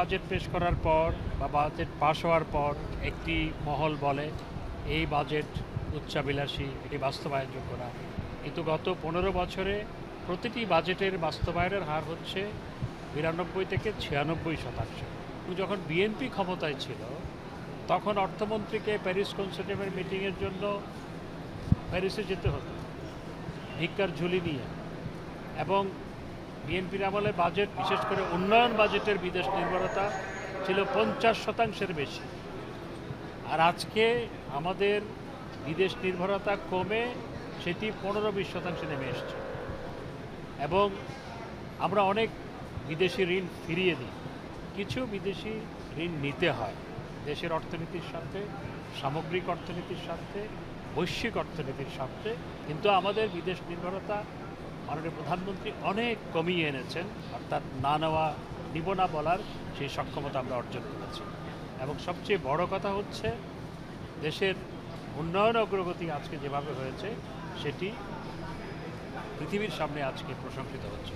Budget পেশ করার পর বা বাজেট পাশ হওয়ার পর একটি মহল বলে এই বাজেট উচ্চাভিলাষী, এটি বাস্তবায়নযোগ্য না। কিন্তু গত 15 বছরে প্রতিটি বাজেটের বাস্তবায়নের হার হচ্ছে 92 থেকে 96%। যখন বিএনপি ক্ষমতায় ছিল তখন অর্থমন্ত্রীকে প্যারিস কনসোর্টিয়ামের মিটিংয়ের জন্য প্যারিসে যেতে হতো ভিক্ষার ঝুলি নিয়ে, এবং বিএনপির আমলে বাজেট, বিশেষ করে উন্নয়ন বাজেটের বিদেশ নির্ভরতা ছিল 50%-এর বেশি। আর আজকে আমাদের বিদেশ নির্ভরতা কমে সেটি 15-20% নেমে এসছে, এবং আমরা অনেক বিদেশি ঋণ ফিরিয়ে দিই। কিছু বিদেশি ঋণ নিতে হয় দেশের অর্থনীতির সাথে, সামগ্রিক অর্থনীতির সাথে, বৈশ্বিক অর্থনীতির সাথে, কিন্তু আমাদের বিদেশ নির্ভরতা মাননীয় প্রধানমন্ত্রী অনেক কমিয়ে এনেছেন, অর্থাৎ না নেওয়া, নিব না বলার সেই সক্ষমতা আমরা অর্জন করেছি। এবং সবচেয়ে বড় কথা হচ্ছে দেশের উন্নয়ন অগ্রগতি আজকে যেভাবে হয়েছে সেটি পৃথিবীর সামনে আজকে প্রশংসিত হচ্ছে।